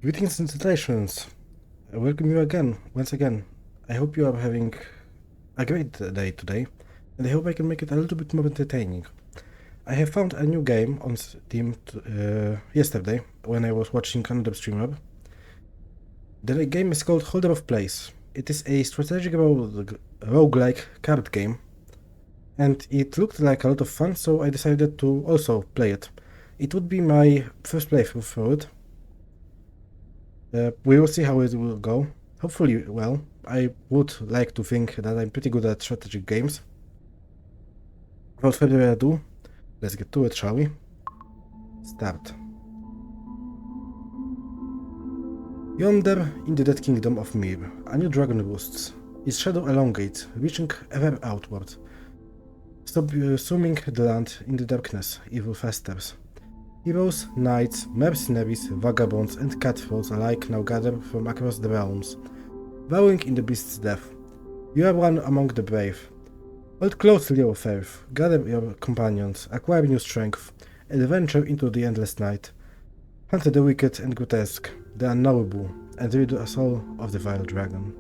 Greetings and salutations. I welcome you again, once again. I hope you are having a great day today, and I hope I can make it a little bit more entertaining. I have found a new game on Steam yesterday when I was watching another streamer. The game is called Holder of Place. It is a strategic roguelike card game, and it looked like a lot of fun, so I decided to also play it. It would be my first playthrough through it. We will see how it will go. Hopefully well. I would like to think that I'm pretty good at strategic games. Without further ado, let's get to it, shall we? Start. Yonder, in the dead kingdom of Mir, a new dragon roosts. Its shadow elongates, reaching ever outward, subsuming the land in the darkness. Evil festers. Heroes, knights, mercenaries, vagabonds, and cutthroats alike now gather from across the realms, vowing in the beast's death. You are one among the brave. Hold closely your faith, gather your companions, acquire new strength, and venture into the endless night. Hunt the wicked and grotesque, the unknowable, and rid us all of the vile dragon.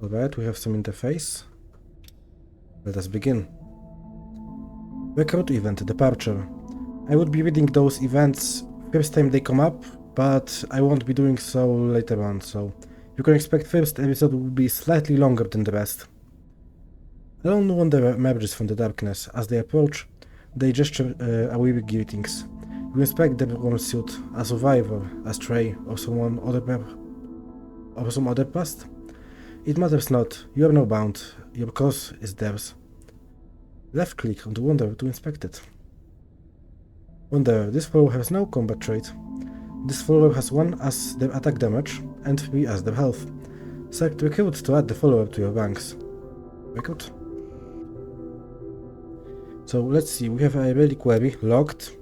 Alright, we have some interface. Let us begin. Recruit event, departure. I would be reading those events first time they come up, but I won't be doing so later on, so you can expect first episode will be slightly longer than the rest. A lone wanderer emerges from the darkness. As they approach, they gesture away with greetings. You inspect their worn suit, a survivor, a stray, or some other past? It matters not, you are no bound, your cause is theirs. Left click on the Wanderer to inspect it. Wanderer, this follower has no combat trait. This follower has 1 as their attack damage and 3 as their health. Select Recruit to add the follower to your ranks. Recruit. So let's see, we have a relic query, locked.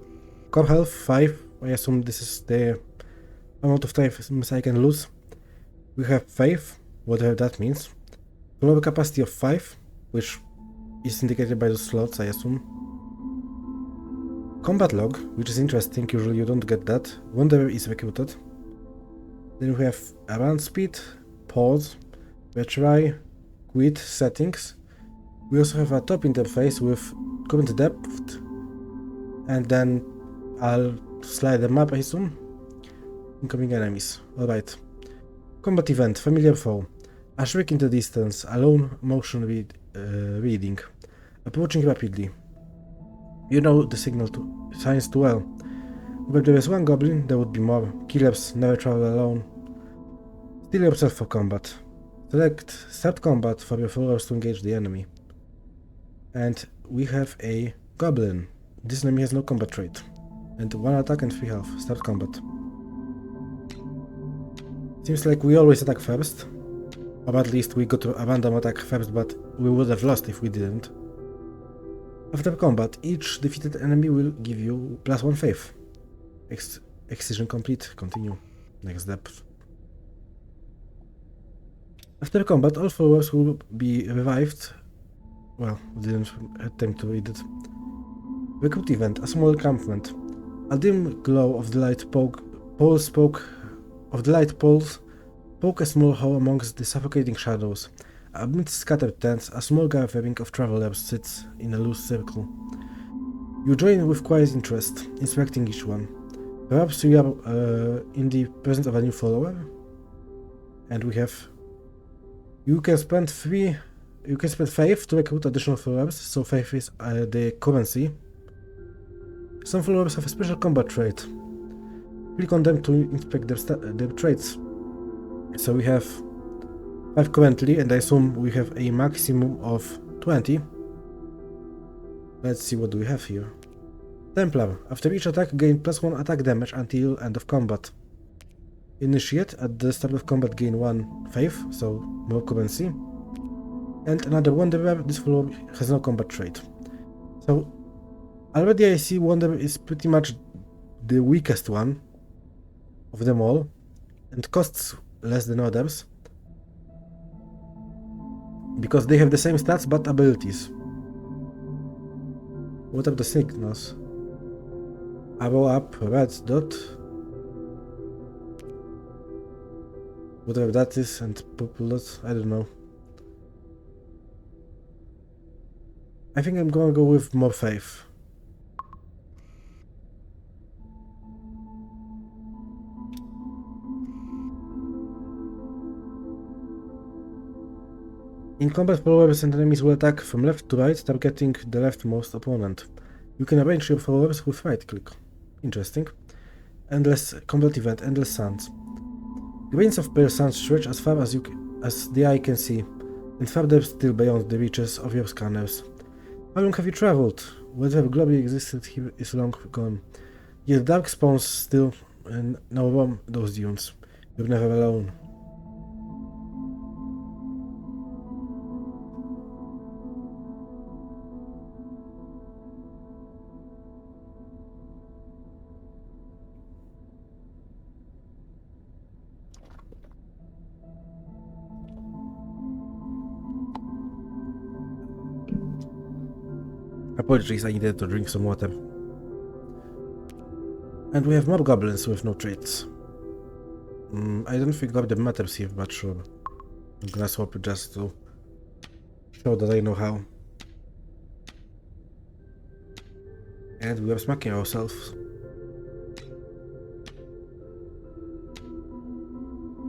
Core health 5, I assume this is the amount of time I can lose. We have faith, whatever that means. Follower capacity of 5, which is indicated by the slots, I assume. Combat log, which is interesting, usually you don't get that. Wanderer is recruited. Then we have around speed, pause, retry, quit, settings. We also have a top interface with current depth, and then I'll slide the map, I assume. Incoming enemies. Alright. Combat event, familiar foe. A shriek in the distance, a lone motion reading. Approaching rapidly. You know the signs too well. Where there is 1 goblin, there would be more. Killers never travel alone. Steel yourself for combat. Start combat for your followers to engage the enemy. And we have a goblin. This enemy has no combat trait. And 1 attack and 3 health. Start combat. Seems like we always attack first. Or at least we got to a random attack first, but we would have lost if we didn't. After combat, each defeated enemy will give you +1 faith. Excision complete. Continue. Next depth. After combat, all followers will be revived. Well, we didn't have time to read it. Recruit event, a small encampment. A dim glow of the light poke a small hole amongst the suffocating shadows. Amidst scattered tents, a small gathering of travelers sits in a loose circle. You join with quiet interest, inspecting each one. Perhaps you are in the presence of a new follower? And we have... You can spend faith to recruit additional followers, so faith is the currency. Some followers have a special combat trait. Click on them to inspect their traits. So we have 5 currently, and I assume we have a maximum of 20. Let's see what do we have here. Templar. After each attack, gain +1 attack damage until end of combat. Initiate. At the start of combat, gain 1 faith, so more currency. And another Wanderer. This follower has no combat trait. So already I see Wanderer is pretty much the weakest one of them all. and costs less than others because they have the same stats but abilities. What are the signals? Arrow up, red dot, whatever that is, and purple dot, I don't know. I think I'm gonna go with more faith. In combat, followers and enemies will attack from left to right, targeting the leftmost opponent. You can arrange your followers with right click. Interesting. Endless combat event, Endless Suns. The veins of pale suns stretch as far as the eye can see, and farther still beyond the reaches of your scanners. How long have you traveled? Whatever globally existed here is long gone. Yet dark spawns still and now roam those dunes. You're never alone. Apologies, I needed to drink some water. And we have more goblins with no traits. I don't think goblin matters here, but sure. I'm gonna swap it just to show that I know how. And we are smacking ourselves.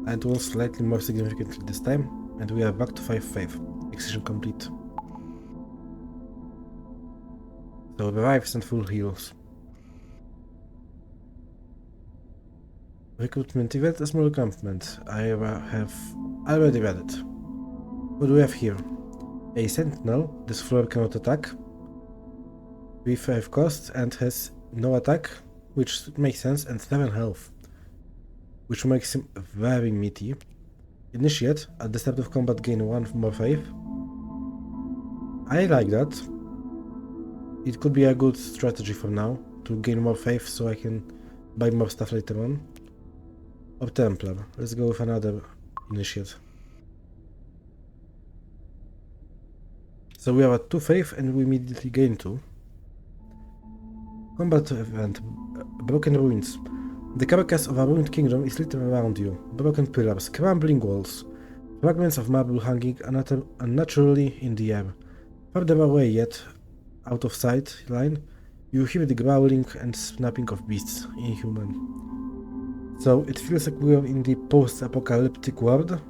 And one slightly more significantly this time, and we are back to 5-5. Excision complete. So revives and full heals. Recruitment event, a small encampment. I have already read it. What do we have here? A sentinel. This floor cannot attack. 3-5 cost and has no attack, which makes sense, and 7 health, which makes him very meaty. Initiate. At the start of combat, gain 1 more faith. I like that. It could be a good strategy for now, to gain more faith so I can buy more stuff later on. Or Templar. Let's go with another initiate. So we are at 2 faith and we immediately gain 2. Combat event. Broken ruins. The carcass of a ruined kingdom is littered around you. Broken pillars, crumbling walls, fragments of marble hanging unnaturally in the air. Further away yet, out of sight line, you hear the growling and snapping of beasts, inhuman. So it feels like we are in the post-apocalyptic world,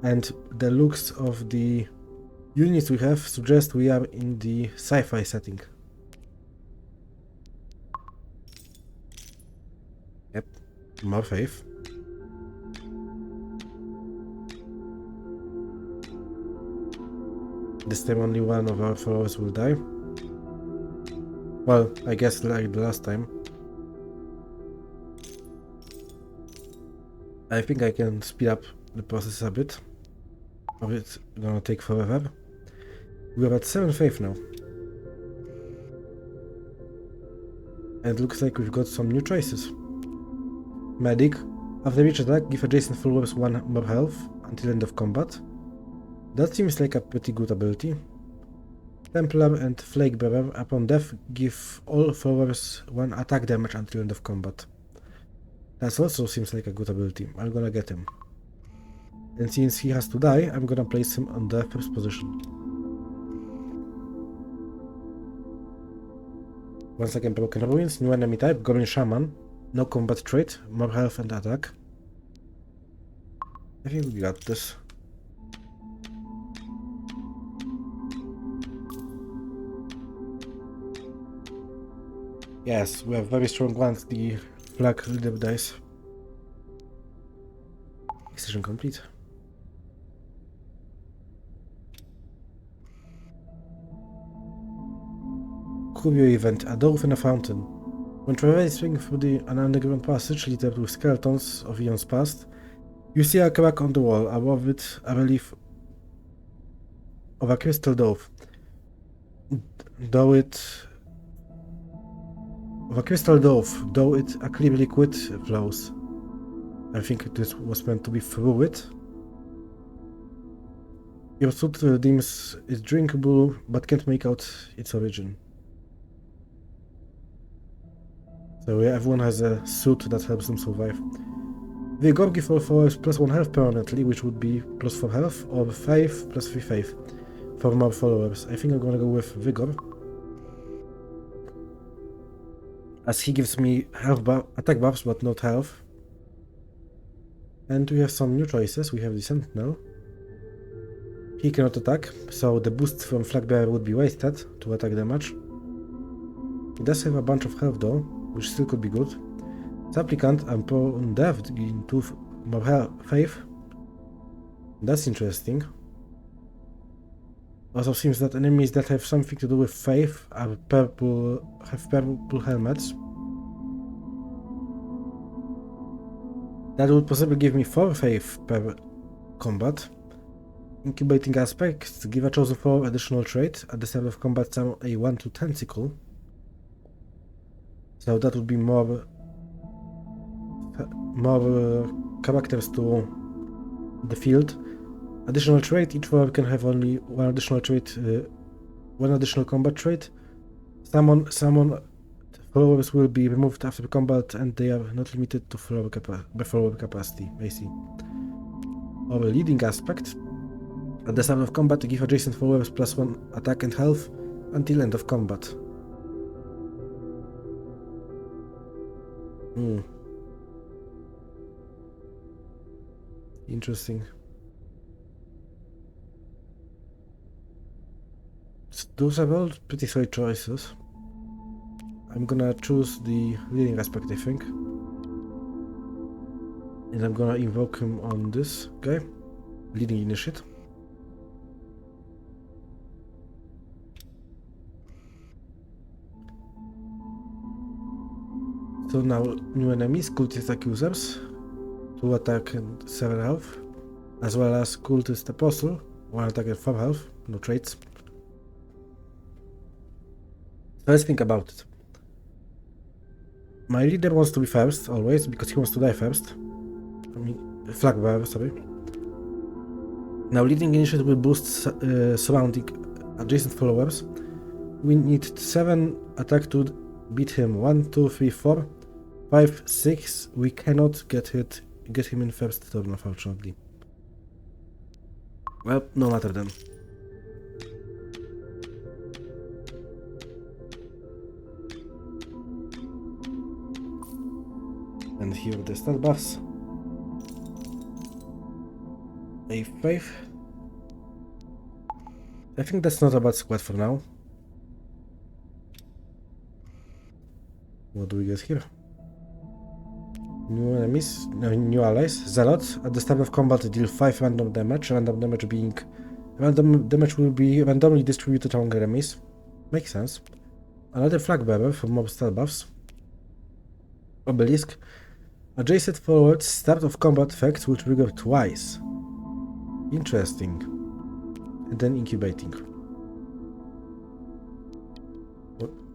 and the looks of the units we have suggest we are in the sci-fi setting. Yep, more faith. This time only one of our followers will die. Well, I guess like the last time. I think I can speed up the process a bit, or it's gonna take forever. We are at 7 faith now. And it looks like we've got some new choices. Medic. After each attack, give adjacent followers 1 more health until end of combat. That seems like a pretty good ability. Templar and Flake Bearer, upon death, give all followers 1 attack damage until end of combat. That also seems like a good ability. I'm gonna get him. And since he has to die, I'm gonna place him on the first position. Once again, Broken Ruins, new enemy type, Goblin Shaman. No combat trait, more health and attack. I think we got this. Yes, we have very strong ones, the black leader dice. Excision complete. Curio event, a door within a fountain. When traversing through an underground passage littered with skeletons of eons past, you see a crack on the wall, above it a relief of a crystal dove. Though it a clear liquid flows. I think this was meant to be through it. Your suit deems it drinkable, but can't make out its origin. So yeah, everyone has a suit that helps them survive. The god gives all followers +1 health permanently, which would be +4 health, or 5 +3 faith for more followers. I think I'm gonna go with Vigor, as he gives me attack buffs but not health. And we have some new choices. We have the Sentinel. He cannot attack, so the boost from Flagbearer would be wasted to attack damage. He does have a bunch of health though, which still could be good. Supplicant and Prone Death gain 2 more faith. That's interesting. Also seems that enemies that have something to do with faith have purple helmets. That would possibly give me 4 faith per combat. Incubating aspects give a chosen 4 additional trait. At the start of combat, summon a 1/2 tentacle. So that would be more characters to the field. Additional trait, each follower can have only one additional trait, one additional combat trait. Summon followers will be removed after combat and they are not limited to follower capacity. I see. Or a leading aspect. At the start of combat, give adjacent followers +1 attack and health until end of combat. Interesting. Those are all pretty solid choices. I'm gonna choose the leading aspect, I think. And I'm gonna invoke him on this guy. Leading initiate. So now, new enemies, cultist accusers, 2 attack and 7 health, as well as cultist apostle, 1 attack and 4 health, no traits. Let's think about it. My leader wants to be first, always, because he wants to die first. I mean, flag bearer, sorry. Now, leading initiative will boost surrounding adjacent followers. We need 7 attack to beat him. 1, 2, 3, 4, 5, 6. We cannot get him in first turn, unfortunately. Well, no matter then. And here are the stat buffs. A 5. I think that's not a bad squad for now. What do we get here? New enemies, no, new allies. Zealot. At the start of combat, deal 5 random damage. Random damage will be randomly distributed among enemies. Makes sense. Another flag bearer for more stat buffs. Obelisk. Adjacent forward start of combat effects will trigger twice. Interesting. And then incubating.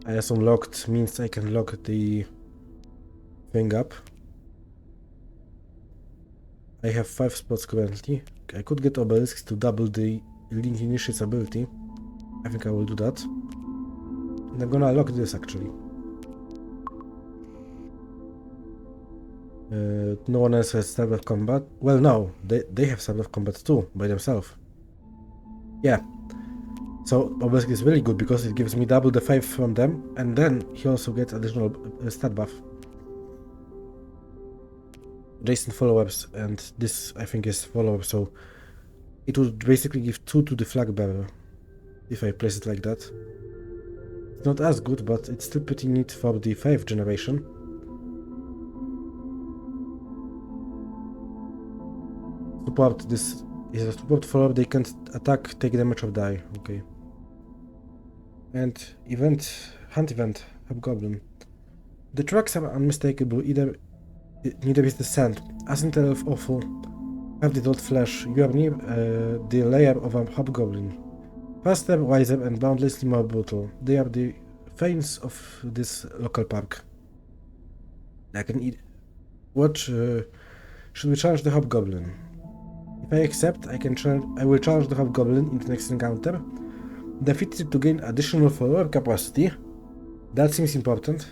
I assume locked means I can lock the thing up. I have 5 spots currently. I could get obelisks to double the leading initiate's ability. I think I will do that. And I'm gonna lock this actually. No one else has start of combat. Well, no, they have start of combat too, by themselves. Yeah. So obelisk is really good because it gives me double the 5 from them, and then he also gets additional stat buff. Adjacent followers, and this I think is follower, so it would basically give 2 to the flag bearer if I place it like that. It's not as good, but it's still pretty neat for the 5th generation. Support, this is a support follower, they can't attack, take damage or die. Okay. And hunt event, Hobgoblin. The tracks are unmistakable, neither is the scent. Asintel of awful, have the dot flesh, you are near the lair of a Hobgoblin. Faster, wiser and boundlessly more brutal. They are the fanes of this local park. I can watch Should we challenge the Hobgoblin? If I accept, I will challenge the Hobgoblin in the next encounter. Defeat it to gain additional follow-up capacity. That seems important.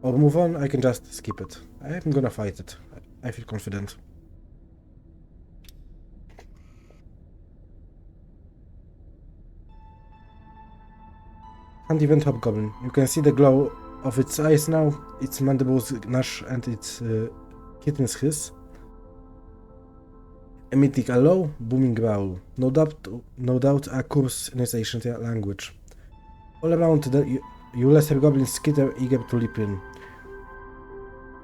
Or move on, I can just skip it. I'm gonna fight it. I feel confident. Hunt event Hobgoblin. You can see the glow of its eyes now, its mandibles gnash and its kitten's hiss. Emitting a low, booming growl. No doubt a curse in its ancient language. All around you lesser goblins skitter, eager to leap in.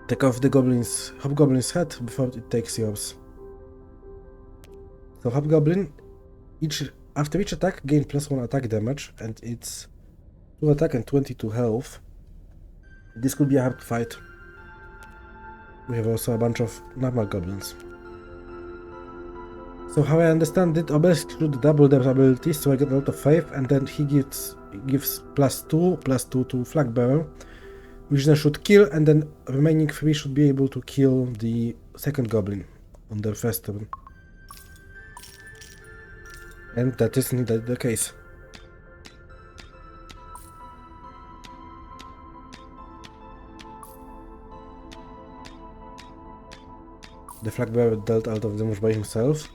Take off the Hobgoblin's head before it takes yours. So Hobgoblin, after each attack, gain +1 attack damage, and it's 2 attack and 22 health. This could be a hard fight. We have also a bunch of normal goblins. So how I understand it, Obelisk should double their abilities, so I get a lot of faith, and then he gives +2 to Flag Bearer, which then should kill, and then remaining 3 should be able to kill the second goblin on their first turn. And that is indeed the case. The Flag Bearer dealt out of damage by himself.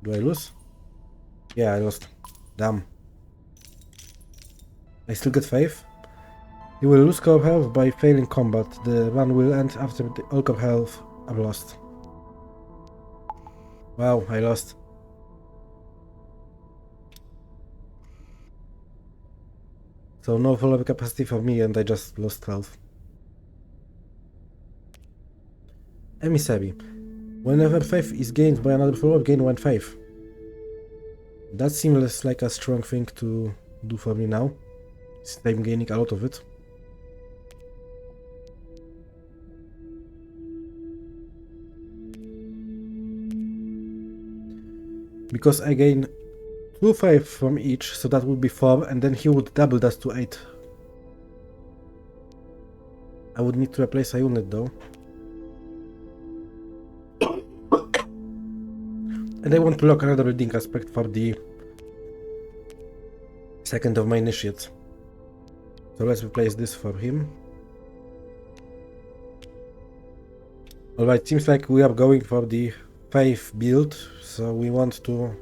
Do I lose? Yeah, I lost. Damn. I still get faith. You will lose core health by failing combat. The run will end after all core health are lost. Wow, I lost. So no follow-up capacity for me, and I just lost health. Emissary. Whenever faith is gained by another follower, gain 1 faith. That seems like a strong thing to do for me now, since I'm gaining a lot of it. Because I gain 2 faith from each, so that would be 4, and then he would double that to 8. I would need to replace a unit though. And I want to lock another reading aspect for the second of my initiates. So let's replace this for him. Alright, seems like we are going for the faith build, so we want to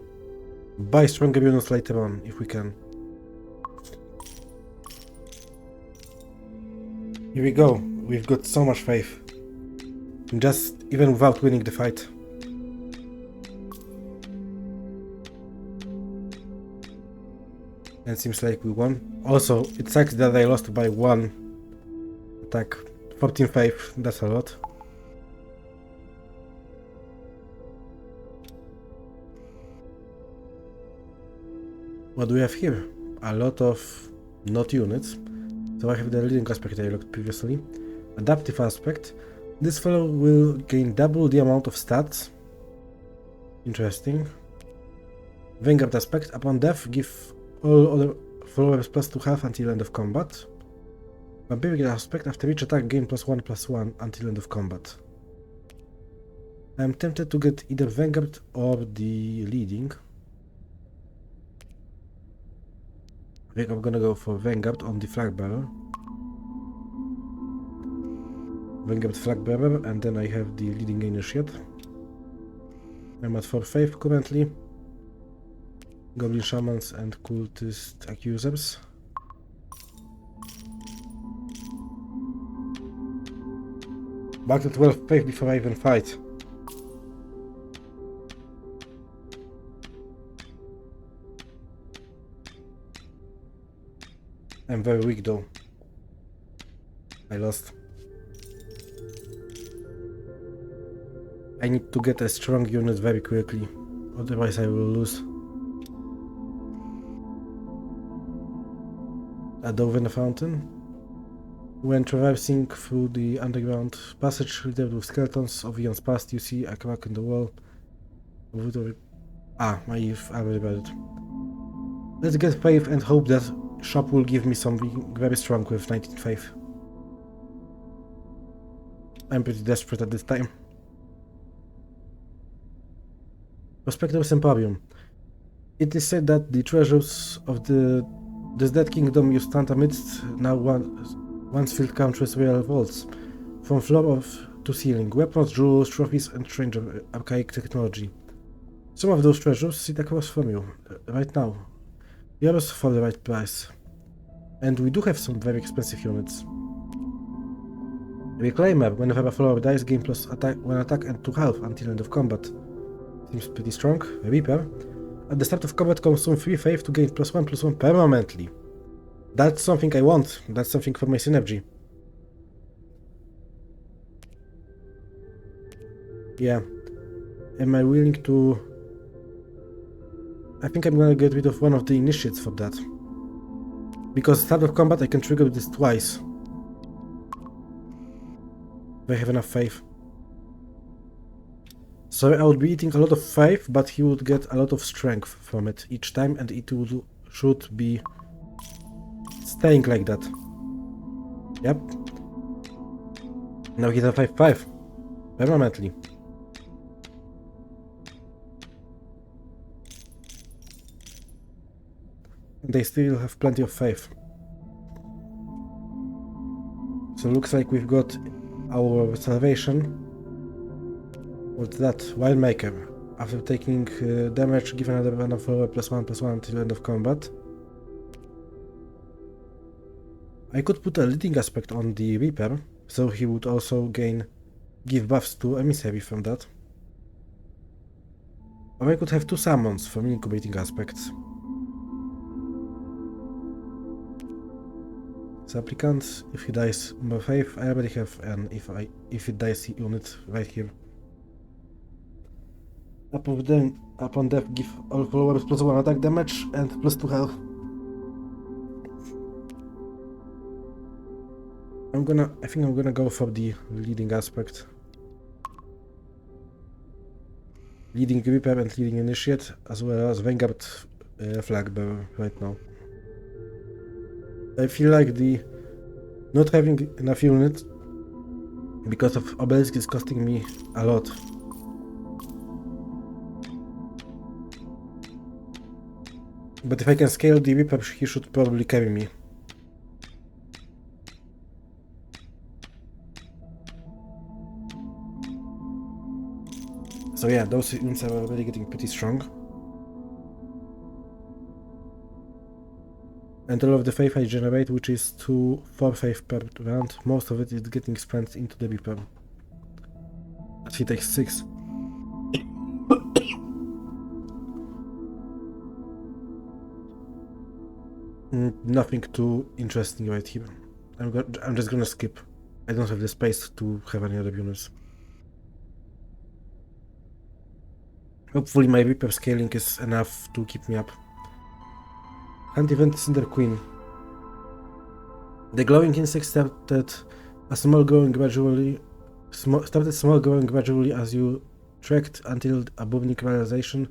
buy stronger units later on, if we can. Here we go, we've got so much faith. Just even without winning the fight. And seems like we won. Also, it sucks that I lost by 1 attack. 14 faith, that's a lot. What do we have here? A lot of not units. So I have the leading aspect I looked previously. Adaptive aspect. This fellow will gain double the amount of stats. Interesting. Vanguard aspect. Upon death, give all other followers +2 health until end of combat. Vampiric aspect. After each attack, gain +1/+1 until end of combat. I am tempted to get either Vanguard or the leading. I think I'm gonna go for Vanguard on the Flag Bearer. Vanguard Flag Bearer, and then I have the leading initiate. I'm at 4 faith currently. Goblin Shamans and Cultist Accusers. Back to 12 faith before I even fight. I'm very weak though. I lost. I need to get a strong unit very quickly, otherwise I will lose. A dove in a fountain. When traversing through the underground passage littered with skeletons of eons past, you see a crack in the wall. I've already read it. Let's get faith and hope that shop will give me something very strong with 19 faith. I'm pretty desperate at this time. Prospector's Emporium. It is said that the treasures of this dead kingdom you stand amidst now once filled countless royal vaults, from floor to ceiling, weapons, jewels, trophies, and strange archaic technology. Some of those treasures sit across from you, right now. Yours for the right price. And we do have some very expensive units. Reclaimer, whenever a follower dies, gain plus attack, 1 attack and 2 health until end of combat. Seems pretty strong. Reaper. At the start of combat, consume 3 faith to gain +1/+1 permanently. That's something I want. That's something for my synergy. Yeah. Am I willing to... I think I'm gonna get rid of one of the initiates for that. Because start of combat I can trigger this twice. Do I have enough faith? So I would be eating a lot of faith, but he would get a lot of strength from it each time, and it should be staying like that. Yep. Now he's a 5/5. Permanently. And they still have plenty of faith. So looks like we've got our salvation. What's that? Wildmaker. After taking damage, give another random follower +1/+1 until end of combat. I could put a leading aspect on the Reaper, so he would also give buffs to Emissary from that. Or I could have 2 summons from incubating aspects. Supplicant, if he dies, more faith. I already have an if it dies unit right here. Upon death, give all followers +1 attack damage and +2 health. I think I'm gonna go for the leading aspect. Leading Reaper and leading Initiate, as well as Vanguard flag bearer right now. I feel like the not having enough units because of obelisk is costing me a lot. But if I can scale the Reaper, he should probably carry me. So yeah, those units are already getting pretty strong. And all of the faith I generate, which is 4 faith per round, most of it is getting spent into the Reaper. As he takes 6. Nothing too interesting right here. I'm just gonna skip. I don't have the space to have any other units. Hopefully my Reaper scaling is enough to keep me up. Hunt event Cinder Queen. The glowing insect started small growing gradually as you trekked until abominable realization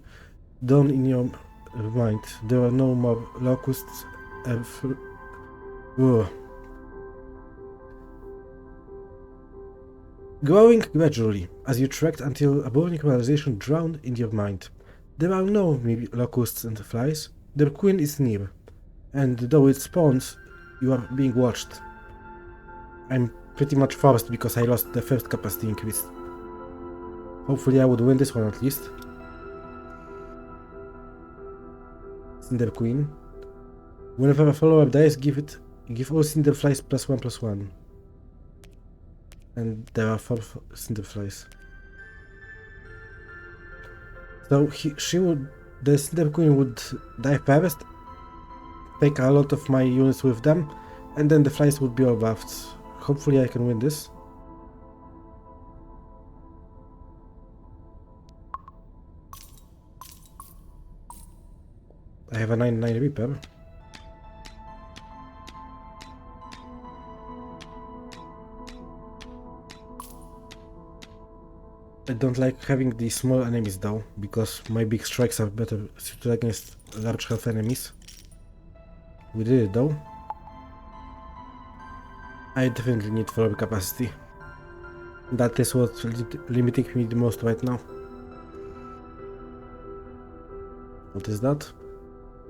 dawned in your mind. There are no more locusts. Growing gradually as you trekked until abominable realization drowned in your mind. There are no locusts and flies. Their queen is near, and though it spawns, you are being watched. I'm pretty much forced because I lost the first capacity increase. Hopefully I would win this one at least. Cinder Queen. Whenever a follower dies, give all cinder flies +1/+1. And there are 4 cinder flies. So the Cinder Queen would die first, take a lot of my units with them, and then the flies would be all buffed. Hopefully I can win this. I have a 9/9 Reaper. I don't like having the small enemies though, because my big strikes are better suited against large health enemies. We did it though. I definitely need follower capacity. That is what's limiting me the most right now. What is that?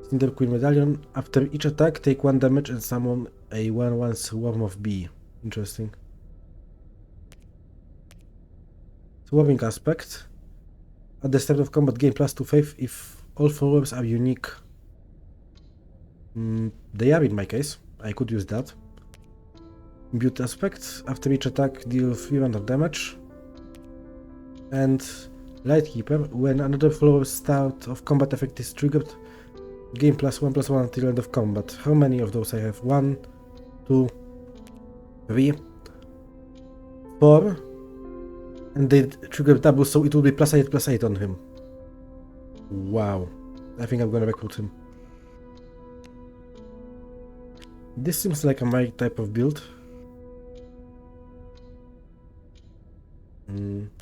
Cinder Queen Medallion. After each attack, take 1 damage and summon a 1/1 Swarm of Bee. Interesting. Swarming aspect. At the start of combat, gain +2 faith if all followers are unique. They are in my case. I could use that. Imbued aspect. After each attack, deal 300 damage. And Lightkeeper. When another follower's start of combat effect is triggered, gain +1/+1 until end of combat. How many of those I have? 1, 2, 3, 4. And they trigger double, so it will be +8/+8 on him. Wow. I think I'm gonna recruit him. This seems like my type of build.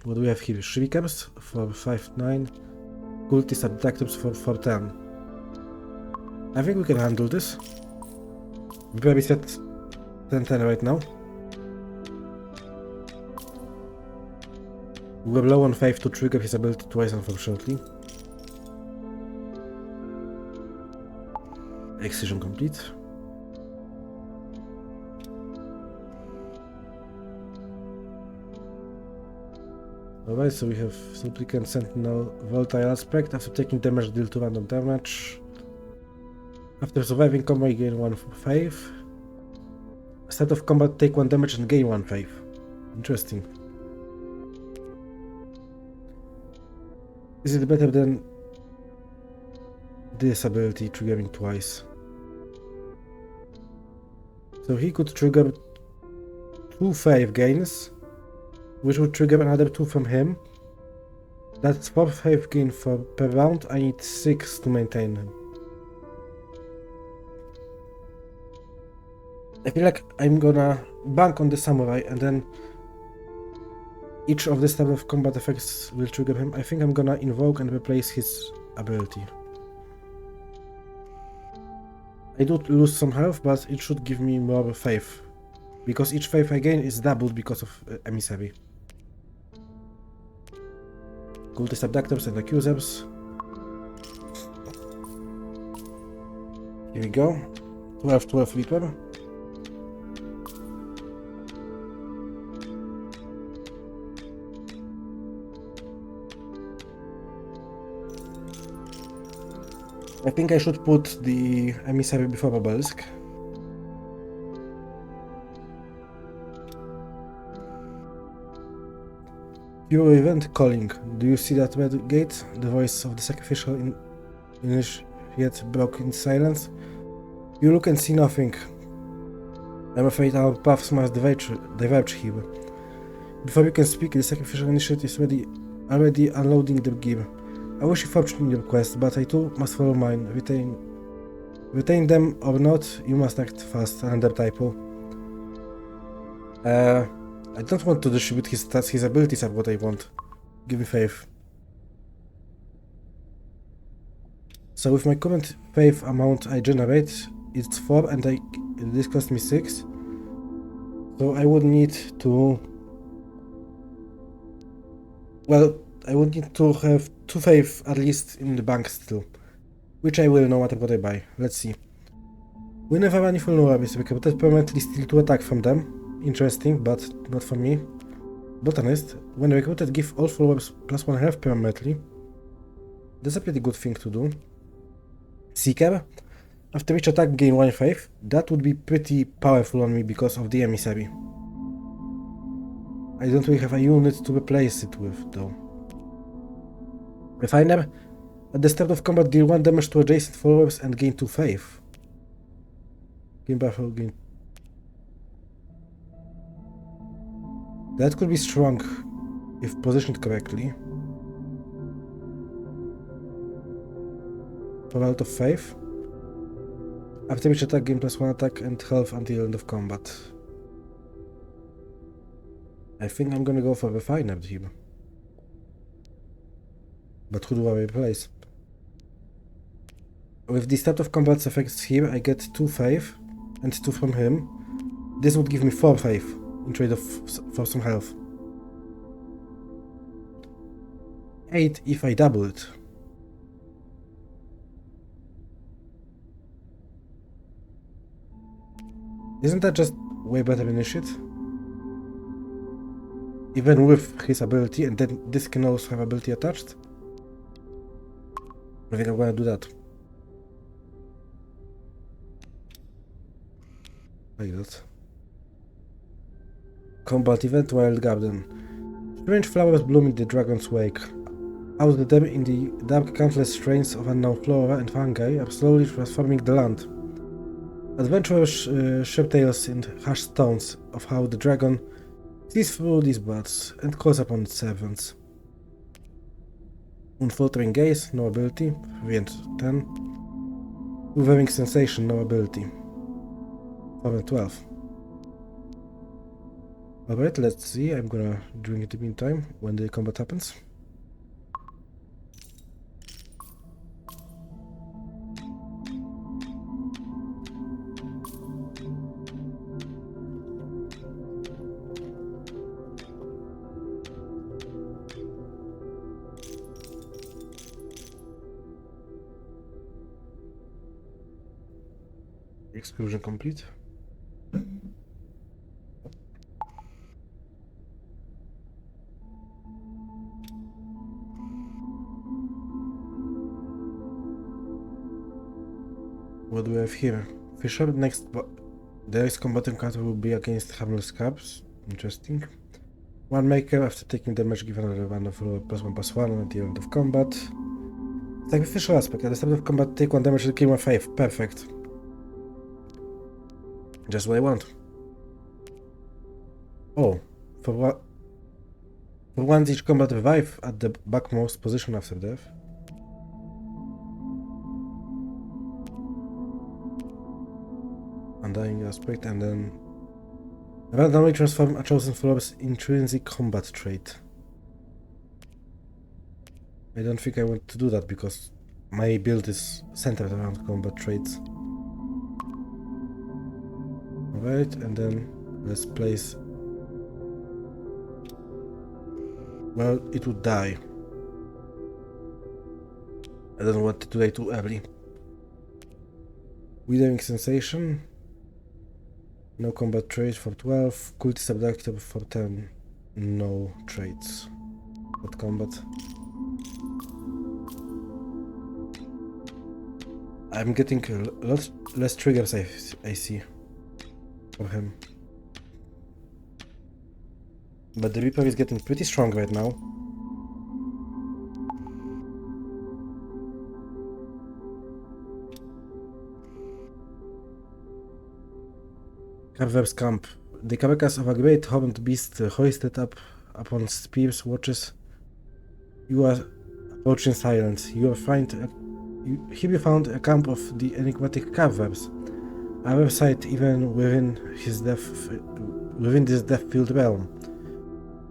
What do we have here? Shriekers for 5/9. Cultist Abductors for 4/10. I think we can handle this. We probably set 10/10 right now. We're low on 5 to trigger his ability twice, unfortunately. Excision complete. Alright, so we have Supplicant, Sentinel, Volatile Aspect. After taking damage, deal 2 random damage. After surviving combat, gain 1 faith. Start of combat, take 1 damage and gain 1 faith. Interesting. Is it better than this ability triggering twice? So he could trigger 2 faith gains, which would trigger another 2 from him. That's 4 faith gain per round. I need 6 to maintain him. I feel like I'm gonna bank on the samurai and then each of the type of combat effects will trigger him. I think I'm gonna invoke and replace his ability. I do lose some health, but it should give me more faith, because each faith I gain is doubled because of Emissary. Cultist Abductors and Accusers. Here we go. 12/12 Reaper. I think I should put the Emissary before Obelisk. Your event calling. Do you see that red gate? The voice of the sacrificial initiate broke in silence. You look and see nothing. I'm afraid our paths must diverge here. Before you can speak, the sacrificial initiate is already unloading their gear. I wish you fortune in your quest, but I too must follow mine. Retain them or not, you must act fast. Another typo. I don't want to distribute his stats, his abilities are what I want. Give me faith. So with my current faith amount I generate, it's 4 and this cost me 6. So I would need to... Well, I would need to have 2 faith at least in the bank still. Which I will no matter what I buy. Let's see. Whenever any follower is recruited, permanently steal 2 attack from them. Interesting, but not for me. Botanist. When recruited, give all followers +1 health permanently. That's a pretty good thing to do. Seeker. After each attack, gain 1 faith. That would be pretty powerful on me because of the Emissary. I don't really have a unit to replace it with, though. Refiner. At the start of combat, deal 1 damage to adjacent followers and gain 2 faith. Gain buffalo, gain... That could be strong if positioned correctly. For out of faith. After each attack, gain +1 attack and health until end of combat. I think I'm gonna go for Refiner here. But who do I replace? With the start of combat effects here, I get 2 faith and 2 from him. This would give me 4 faith in trade of for some health. 8 if I double it. Isn't that just way better initiate? Even with his ability, and then this can also have ability attached? I think I'm gonna do that. Like that. Combat event, Wild Garden. Strange flowers bloom in the dragon's wake. Out of them in the dark, countless strains of unknown flora and fungi are slowly transforming the land. Adventurers share tales in hushed tones of how the dragon sees through these buds and calls upon its servants. Unfaltering gaze, no ability, 3 and 10. Withering sensation, no ability, 4 and 12. Alright, let's see, I'm gonna drink it in the meantime when the combat happens. Exclusion complete. What do we have here? Fisher, the next combat encounter will be against harmless crabs. Interesting. One maker after taking damage given another one of +1/+1 at the end of combat. Sacrificial aspect. At the start of combat, take 1 damage to kill 1 5. Perfect. Just what I want. Oh, for once each combat revive at the backmost position after death. Undying aspect, and then randomly transform a chosen follower's intrinsic combat trait. I don't think I want to do that because my build is centered around combat traits. Alright, and then let's place... Well, it would die. I don't want to die too early. Withering sensation. No combat trait for 12. Cultist abductor for 10. No traits. But combat. I'm getting a lot less triggers, I see. For him. But the Reaper is getting pretty strong right now. Carver's camp. The carcass of a great horned beast hoisted up upon spears watches. You are approaching silence. Here you found a camp of the enigmatic Carvers. Our sight even within this death-filled realm.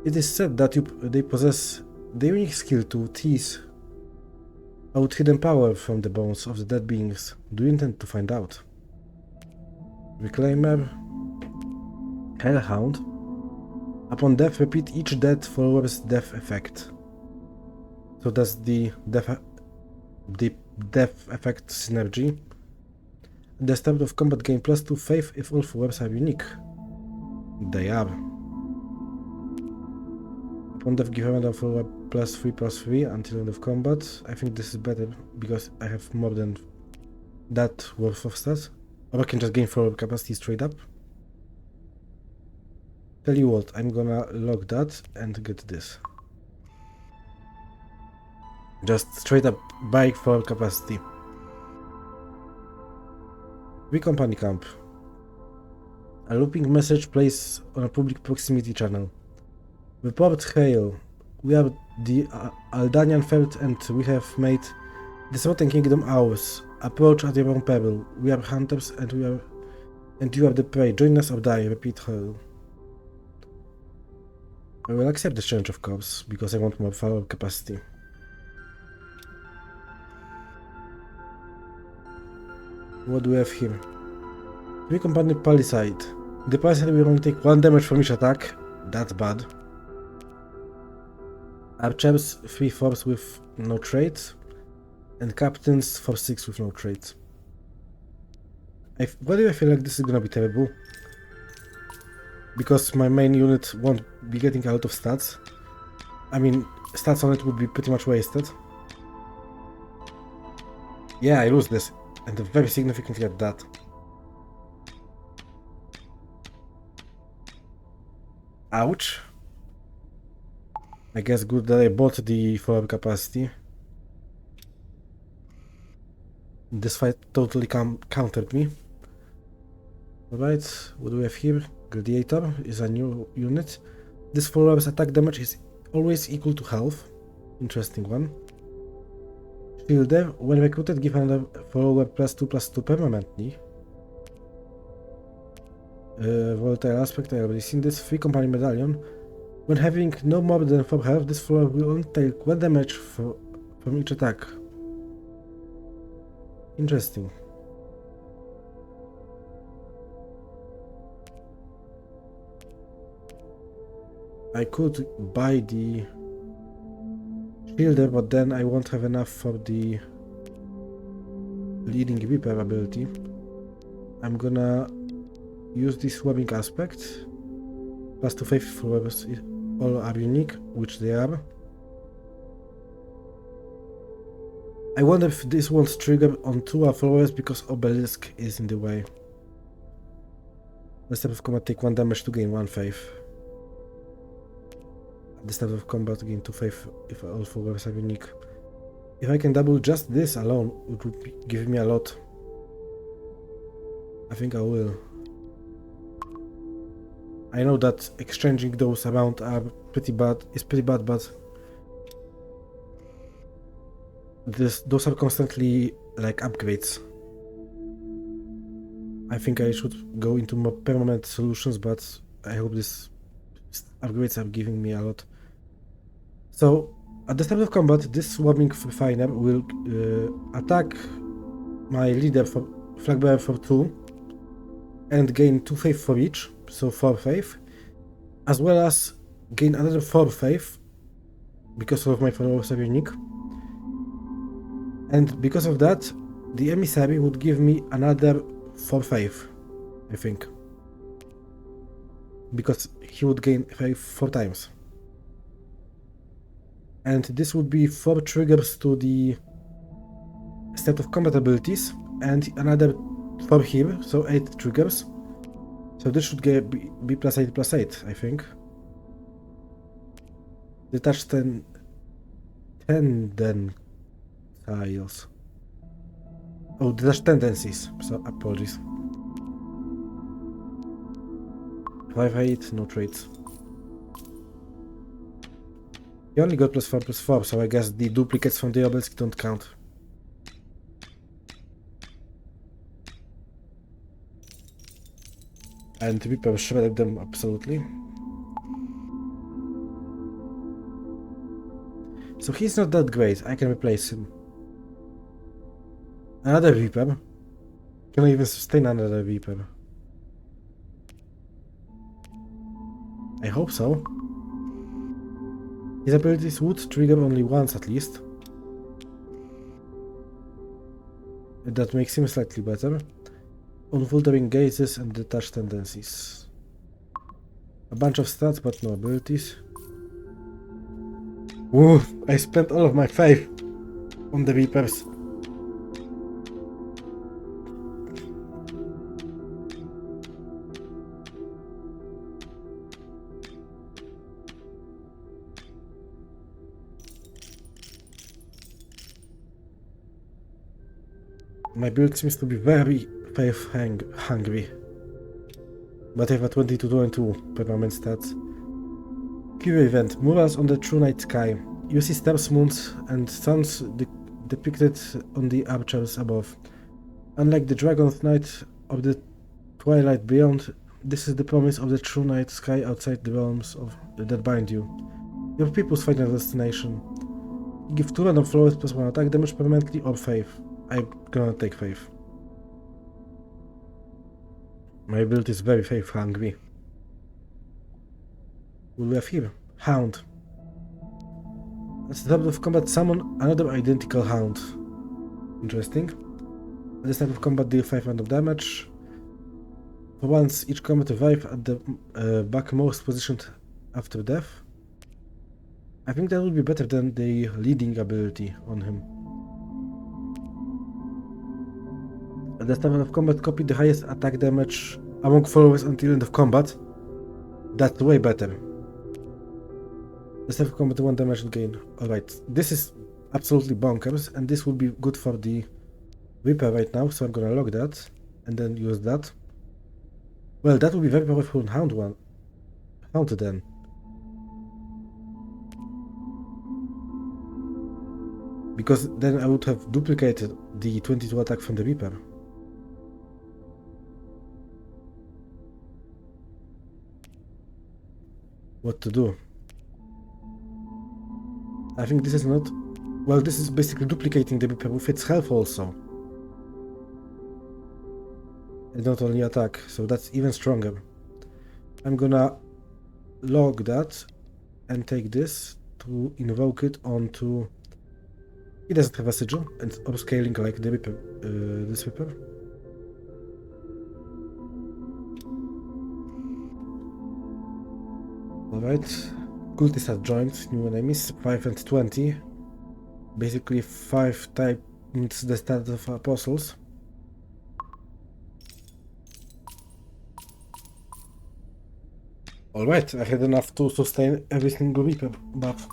It is said that they possess the unique skill to tease out hidden power from the bones of the dead beings. Do you intend to find out? Reclaimer. Hellhound. Upon death, repeat each dead follower's death effect. So that's the death effect synergy. At the start of combat, gain +2 faith if all followers are unique. They are. Upon death, give another follower +3/+3 until end of combat. I think this is better because I have more than that worth of stats. Or I can just gain follower capacity straight up. Tell you what, I'm gonna log that and get this. Just straight up buy follower capacity. Company camp. A looping message plays on a public proximity channel. Report hail. We are the Aldanian Felt and we have made this rotten kingdom ours. Approach at your own peril. We are hunters and you are the prey. Join us or die. Repeat hail. I will accept this challenge, of course, because I want more follower capacity. What do we have here? Company Palisade. The Palisade will only take 1 damage from each attack. That's bad. Archers 3/4 with no traits, and captains 4/6 with no traits. Why do I feel like this is gonna be terrible? Because my main unit won't be getting a lot of stats. I mean, stats on it would be pretty much wasted. Yeah, I lose this, and very significantly at that. Ouch. I guess good that I bought the follow-up capacity. This fight totally countered me. Alright, what do we have here? Gladiator is a new unit. This follower's attack damage is always equal to health. Interesting one. Shielder, when recruited, give another follower +2/+2 permanently. Volatile aspect, I already seen this. 3 company medallion. When having no more than 4 health, this follower will only take 1 damage from each attack. Interesting. I could buy the Shielder, but then I won't have enough for the leading Reaper ability. I'm gonna use this swapping aspect. +2 faithful weapons all are unique, which they are. I wonder if this won't trigger on 2 followers because Obelisk is in the way. This type of combat take 1 damage to gain 1 faith. This type of combat gain 2 faith if all followers are unique. If I can double just this alone, it would give me a lot. I think I will. I know that exchanging those around are pretty bad, but those are constantly like upgrades. I think I should go into more permanent solutions, but I hope these upgrades are giving me a lot. So at the start of combat, this swarming refiner will attack my leader for flag bearer for 2 and gain 2 faith for each, so 4 faith, as well as gain another 4 faith because of my followers are unique. And because of that, the emissary would give me another 4 faith, I think. Because he would gain faith 4 times. And this would be 4 triggers to the state of combat abilities and another 4 here, so 8 triggers. So this should be +8/+8, I think. Detach 10 then tiles. Oh, detach tendencies, so apologies. 5/8, no traits. You only got +4/+4, so I guess the duplicates from the obelisk don't count. And Reaper shredded them absolutely. So he's not that great, I can replace him. Another Reaper. Can I even sustain another Reaper? I hope so. His abilities would trigger only once at least. That makes him slightly better. Unfiltering gazes and detached tendencies. A bunch of stats but no abilities. Woo! I spent all of my faith on the Reapers. My build seems to be very faith hungry. But I have a 22/22 permanent stats. Fury event. Murals on the true night sky. You see stars, moons, and suns depicted on the archers above. Unlike the dragon's night of the twilight beyond, this is the promise of the true night sky outside the realms that bind you. Your people's final destination. Give 2 random flowers +1 attack damage permanently or faith. I'm gonna take faith. My build is very faith hungry. What do we have here? Hound. At the start of combat, summon another identical hound. Interesting. At the start of combat, deal 5 random damage. For once, each combat revive at the backmost position after death. I think that would be better than the leading ability on him. At the start of combat, copy the highest attack damage among followers until end of combat. That's way better. The start of combat, 1 damage gain. Alright, this is absolutely bonkers, and this will be good for the Reaper right now, so I'm gonna log that and then use that. Well, that would be very powerful on Hound then. Because then I would have duplicated the 22 attack from the Reaper. What to do? I think this is not... Well, this is basically duplicating the Reaper with its health also. And not only attack, so that's even stronger. I'm gonna log that and take this to invoke it onto... It doesn't have a sigil and upscaling like the Reaper, this Reaper. Alright, cultists have joined, new enemies, 5 and 20. Basically 5 times the stat of apostles. Alright, I had enough to sustain every single Reaper buff.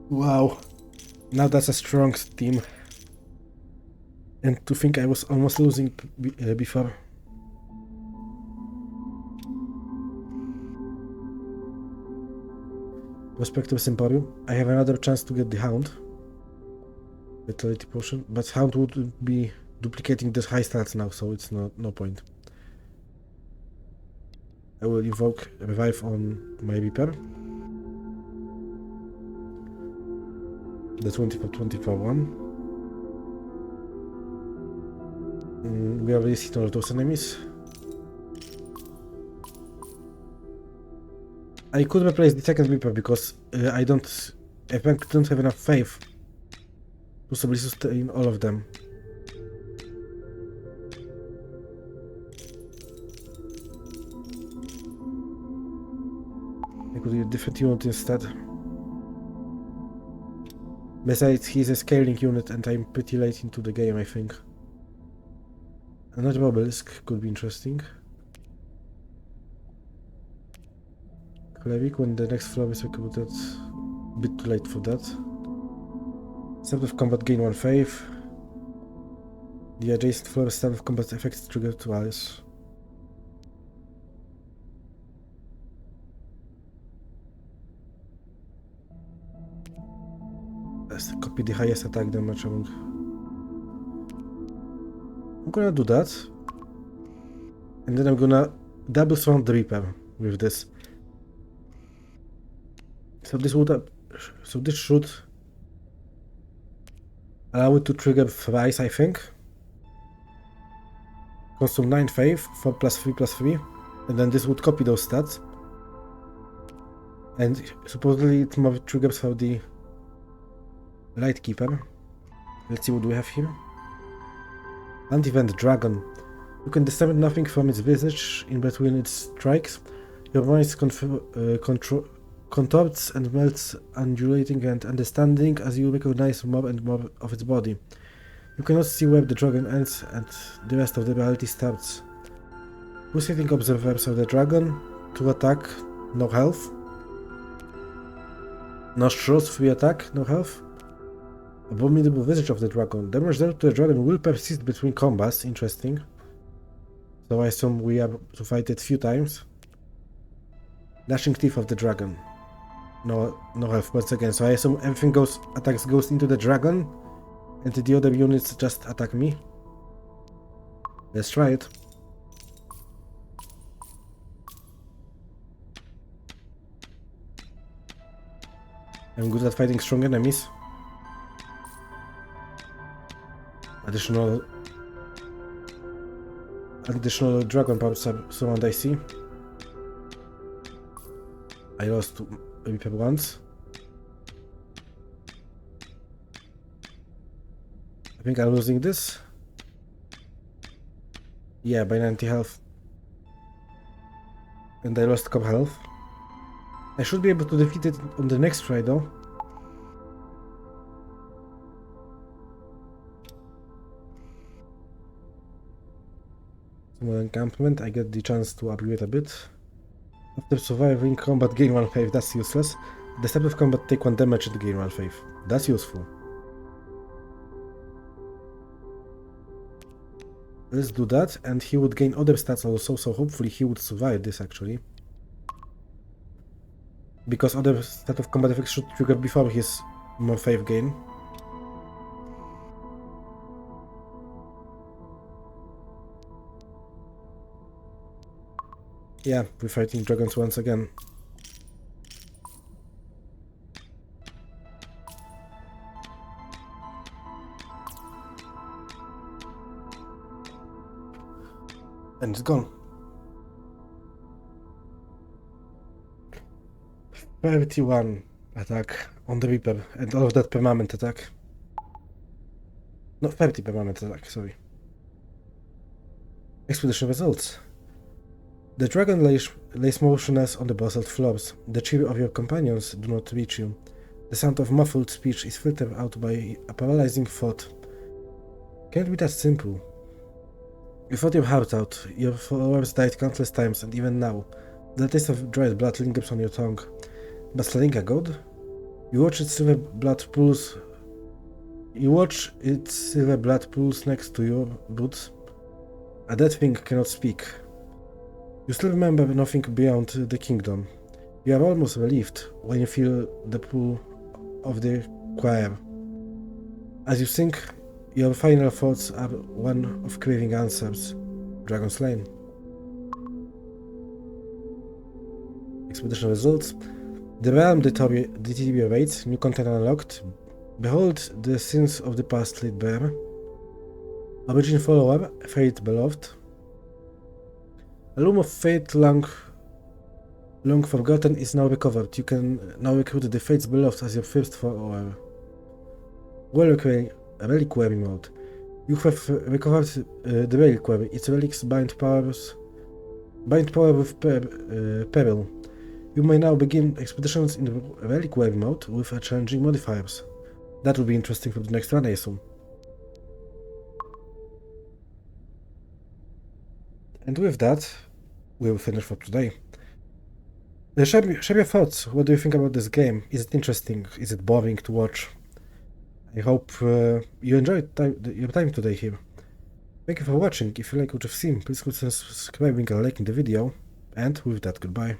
Wow, now that's a strong team. And to think I was almost losing before. Prospector's Emporium. I have another chance to get the Hound. Vitality potion, but Hound would be duplicating this high stats now, so it's no point. I will invoke Revive on my Reaper. The 24-24 one. We already seen all those enemies. I could replace the second Reaper because I don't have enough faith to simply sustain all of them. I could use a different unit instead. Besides, he's a scaling unit and I'm pretty late into the game, I think. Another obelisk could be interesting. Cleric, when the next floor is recruited, a bit too late for that. Start of combat, gain 1 faith. The adjacent floor start of combat effects trigger twice. Let's copy the highest attack damage among. I'm gonna do that. And then I'm gonna double surround the Reaper with this. So this should allow it to trigger thrice, I think. Consume 9 faith, 4 plus 3 plus 3. And then this would copy those stats. And supposedly it more triggers for the Lightkeeper. Let's see what we have here. Anti-event Dragon. You can discern nothing from its visage in between its strikes. Your mind contorts and melts, undulating and understanding as you recognize more and more of its body. You cannot see where the dragon ends and the rest of the reality starts. Pulsating observers of the dragon, 2 attack, no health. Nostrils, 3 attack, no health. Abominable visage of the dragon. Damage dealt to the dragon will persist between combats, interesting. So I assume we have to fight it few times. Gnashing teeth of the dragon. No health once again, so I assume everything attacks goes into the dragon, and the other units just attack me. Let's try it. I'm good at fighting strong enemies. Additional additional dragon pops surround I see. I lost Reaper once. I think I'm losing this. Yeah, by 90 health. And I lost cup health. I should be able to defeat it on the next try though. Small encampment, I get the chance to upgrade a bit. After surviving combat, gain 1 faith, that's useless. The step of combat, take 1 damage and gain 1 faith. That's useful. Let's do that, and he would gain other stats also, so hopefully he would survive this actually. Because other stat of combat effects should trigger before his more faith gain. Yeah, we're fighting dragons once again. And it's gone. 31 attack on the Reaper, and all of that permanent attack. No, 30 permanent attack, sorry. Expedition results. The dragon lays motionless on the basalt floors. The cheer of your companions do not reach you. The sound of muffled speech is filtered out by a paralyzing thought. Can't be that simple. You fought your heart out, your followers died countless times, and even now, the taste of dried blood lingers on your tongue. But slaying a god? You watch its silver blood pools next to your boots. A dead thing cannot speak. You still remember nothing beyond the kingdom. You are almost relieved when you feel the pull of the choir. As you sing, your final thoughts are one of craving answers. Dragon slain. Expedition results. The realm deteriorates, new content unlocked. Behold the sins of the past laid bare. Origin follower, fate beloved. A loom of fate long forgotten is now recovered. You can now recruit the fates beloved as your first follower. Reliquary mode. You have recovered the reliquary. Its relics bind power with peril. You may now begin expeditions in reliquary mode with challenging modifiers. That will be interesting for the next run, I assume. And with that, we will finish for today. Share your thoughts. What do you think about this game? Is it interesting? Is it boring to watch? I hope you enjoyed your time today here. Thank you for watching. If you like what you've seen, please consider subscribing and liking the video. And with that, goodbye.